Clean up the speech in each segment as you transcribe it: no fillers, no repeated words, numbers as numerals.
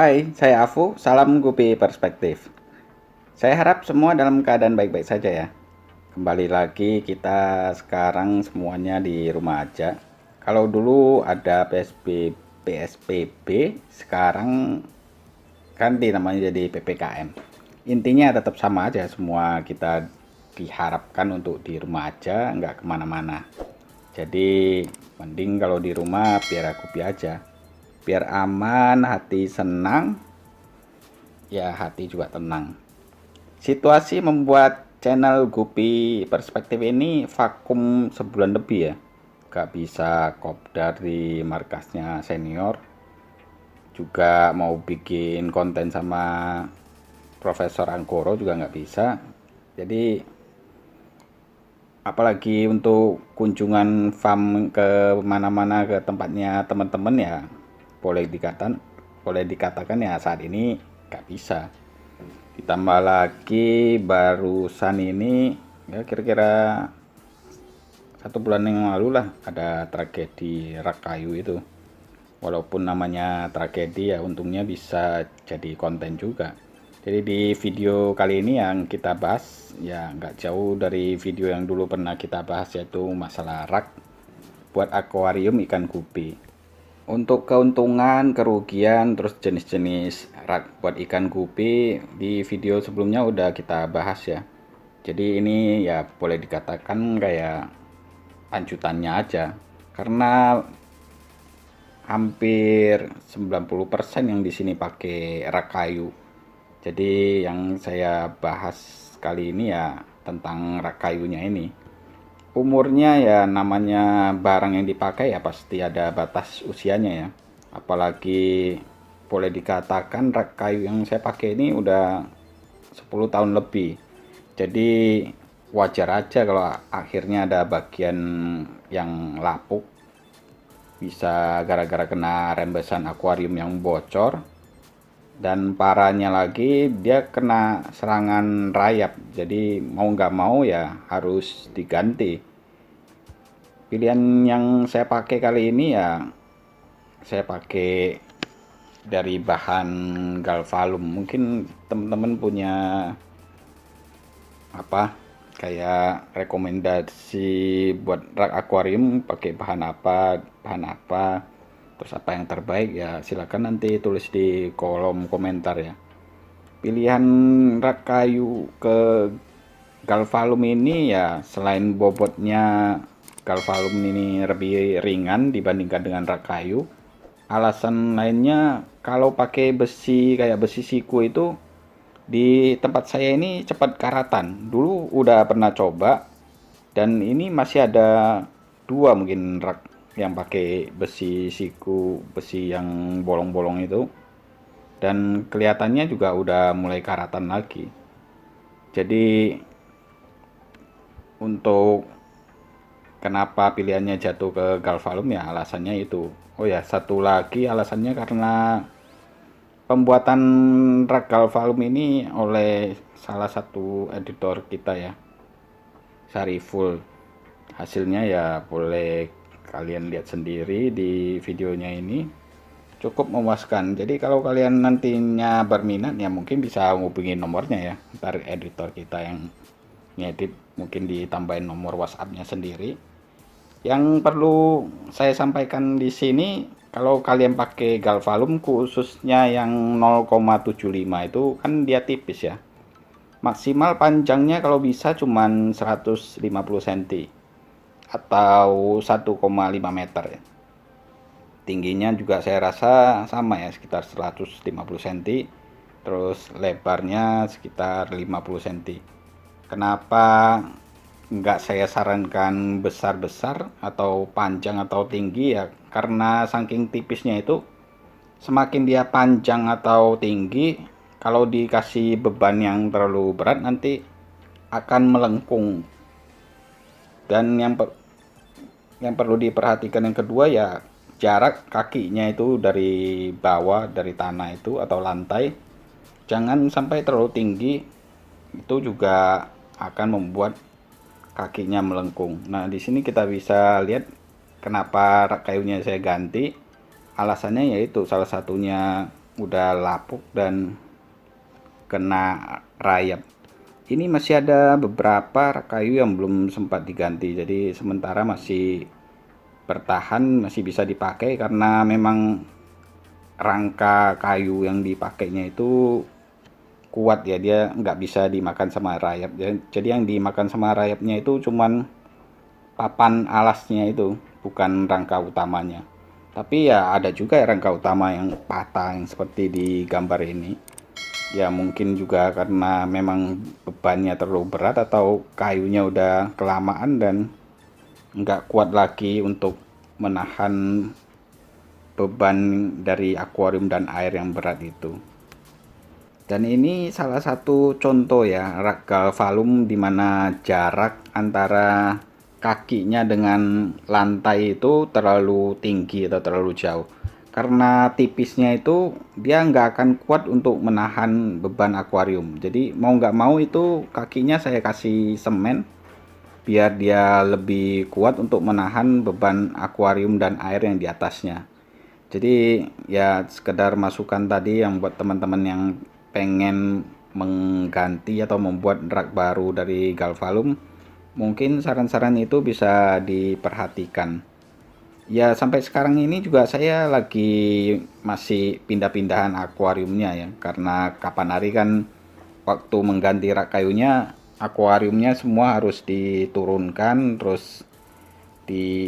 Hai, saya Afu. Salam Gupi Perspektif. Saya harap semua dalam keadaan baik-baik saja ya. Kembali lagi kita sekarang semuanya di rumah aja. Kalau dulu ada PSBB, sekarang ganti namanya jadi PPKM. Intinya tetap sama aja, semua kita diharapkan untuk di rumah aja, nggak kemana-mana. Jadi mending kalau di rumah biar Gupi aja. Biar aman, hati senang, ya hati juga tenang. Situasi membuat channel Gupi Perspektif ini vakum sebulan lebih ya. Gak bisa kopdar di markasnya senior. Juga mau bikin konten sama Profesor Angkoro juga nggak bisa. Jadi apalagi untuk kunjungan farm ke mana-mana, ke tempatnya teman-teman ya boleh dikatakan ya saat ini nggak bisa. Ditambah lagi barusan ini ya kira-kira 1 bulan yang lalu lah ada tragedi Rakayu itu. Walaupun namanya tragedi ya untungnya bisa jadi konten juga. Jadi di video kali ini yang kita bahas ya nggak jauh dari video yang dulu pernah kita bahas, yaitu masalah rak buat akuarium ikan gupi. Untuk keuntungan, kerugian, terus jenis-jenis rak buat ikan gupi di video sebelumnya udah kita bahas ya. Jadi ini ya boleh dikatakan kayak lanjutannya aja. Karena hampir 90% yang di sini pakai rak kayu. Jadi yang saya bahas kali ini ya tentang rak kayunya ini. Umurnya ya namanya barang yang dipakai ya pasti ada batas usianya ya. Apalagi boleh dikatakan rak kayu yang saya pakai ini udah 10 tahun lebih. Jadi wajar aja kalau akhirnya ada bagian yang lapuk. Bisa gara-gara kena rembesan akuarium yang bocor. Dan parahnya lagi dia kena serangan rayap, jadi mau nggak mau ya harus diganti. Pilihan yang saya pakai kali ini ya saya pakai dari bahan galvalum. Mungkin teman-teman punya apa kayak rekomendasi buat rak akuarium pakai bahan apa, terus apa yang terbaik ya silakan nanti tulis di kolom komentar ya. Pilihan rak kayu ke galvalum ini ya selain bobotnya galvalum ini lebih ringan dibandingkan dengan rak kayu, alasan lainnya kalau pakai besi kayak besi siku itu di tempat saya ini cepat karatan. Dulu udah pernah coba dan ini masih ada dua mungkin rak yang pakai besi siku, besi yang bolong-bolong itu, dan kelihatannya juga udah mulai karatan lagi. Jadi untuk kenapa pilihannya jatuh ke galvalum ya alasannya itu. Oh ya, satu lagi alasannya karena pembuatan rak galvalum ini oleh salah satu editor kita ya, Sariful. Hasilnya ya boleh kalian lihat sendiri di videonya ini, cukup memuaskan. Jadi kalau kalian nantinya berminat ya mungkin bisa hubungi nomornya ya, ntar editor kita yang ngedit mungkin ditambahin nomor WhatsAppnya sendiri. Yang perlu saya sampaikan di sini, kalau kalian pakai galvalum khususnya yang 0,75 itu kan dia tipis ya. Maksimal panjangnya kalau bisa cuman 150 cm atau 1,5 meter ya. Tingginya juga saya rasa sama ya, sekitar 150 cm. Terus lebarnya sekitar 50 cm. Kenapa nggak saya sarankan besar-besar atau panjang atau tinggi ya? Karena saking tipisnya itu, semakin dia panjang atau tinggi, kalau dikasih beban yang terlalu berat nanti akan melengkung. Dan yang perlu diperhatikan yang kedua ya jarak kakinya itu dari bawah, dari tanah itu atau lantai, jangan sampai terlalu tinggi. Itu juga akan membuat kakinya melengkung. Nah di sini kita bisa lihat kenapa rak kayunya saya ganti. Alasannya yaitu salah satunya udah lapuk dan kena rayap. Ini masih ada beberapa rak kayu yang belum sempat diganti, jadi sementara masih bertahan, masih bisa dipakai karena memang rangka kayu yang dipakainya itu kuat ya, dia nggak bisa dimakan sama rayap. Jadi yang dimakan sama rayapnya itu cuman papan alasnya itu, bukan rangka utamanya. Tapi ya ada juga rangka utama yang patah yang seperti di gambar ini. Ya mungkin juga karena memang bebannya terlalu berat atau kayunya udah kelamaan dan nggak kuat lagi untuk menahan beban dari akuarium dan air yang berat itu. Dan ini salah satu contoh ya rak galvalum di mana jarak antara kakinya dengan lantai itu terlalu tinggi atau terlalu jauh. Karena tipisnya itu dia nggak akan kuat untuk menahan beban akuarium. Jadi mau nggak mau itu kakinya saya kasih semen biar dia lebih kuat untuk menahan beban akuarium dan air yang di atasnya. Jadi ya sekedar masukan tadi yang buat teman-teman yang pengen mengganti atau membuat rak baru dari galvalum, mungkin saran-saran itu bisa diperhatikan. Ya sampai sekarang ini juga saya lagi masih pindah-pindahan akuariumnya ya, karena kapan hari kan waktu mengganti rak kayunya akuariumnya semua harus diturunkan, terus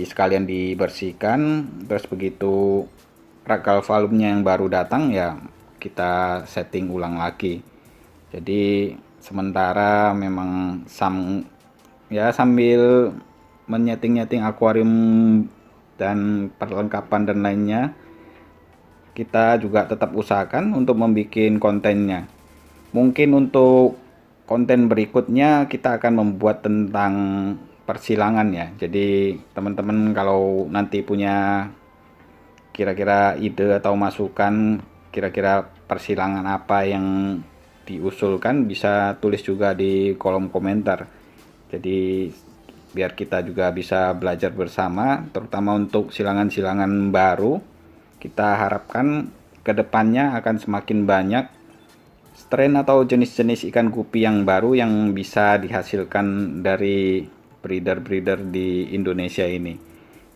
sekalian dibersihkan, terus begitu rak galvalumnya yang baru datang ya kita setting ulang lagi. Jadi sementara memang sambil menyeting-nyeting akuarium dan perlengkapan dan lainnya, kita juga tetap usahakan untuk membuat kontennya. Mungkin untuk konten berikutnya kita akan membuat tentang persilangan ya. Jadi teman-teman kalau nanti punya kira-kira ide atau masukan kira-kira persilangan apa yang diusulkan, bisa tulis juga di kolom komentar. Jadi biar kita juga bisa belajar bersama, terutama untuk silangan-silangan baru. Kita harapkan kedepannya akan semakin banyak strain atau jenis-jenis ikan gupi yang baru yang bisa dihasilkan dari breeder-breeder di Indonesia ini.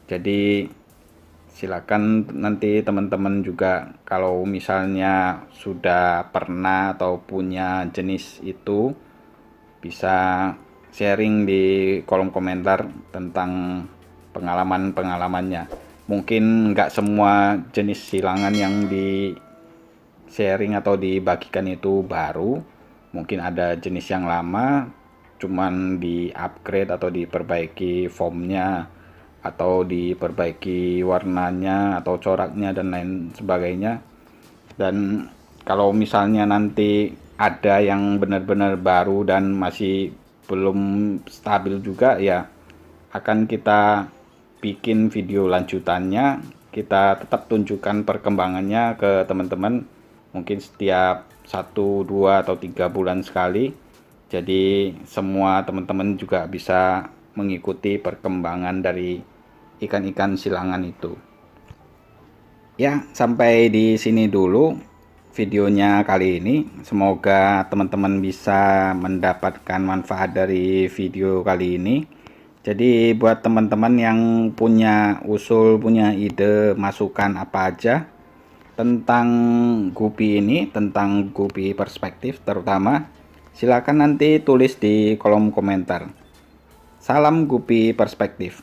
Jadi silakan nanti teman-teman juga kalau misalnya sudah pernah atau punya jenis itu bisa sharing di kolom komentar tentang pengalaman-pengalamannya. Mungkin nggak semua jenis silangan yang di sharing atau dibagikan itu baru, mungkin ada jenis yang lama cuman di upgrade atau diperbaiki formnya atau diperbaiki warnanya atau coraknya dan lain sebagainya. Dan kalau misalnya nanti ada yang benar-benar baru dan masih belum stabil juga, ya akan kita bikin video lanjutannya, kita tetap tunjukkan perkembangannya ke teman-teman mungkin setiap 1, 2 atau 3 bulan sekali. Jadi semua teman-teman juga bisa mengikuti perkembangan dari ikan-ikan silangan itu. Ya, sampai di sini dulu videonya kali ini. Semoga teman-teman bisa mendapatkan manfaat dari video kali ini. Jadi buat teman-teman yang punya usul, punya ide, masukan apa aja tentang gupi ini, tentang gupi perspektif terutama, silakan nanti tulis di kolom komentar. Salam gupi perspektif.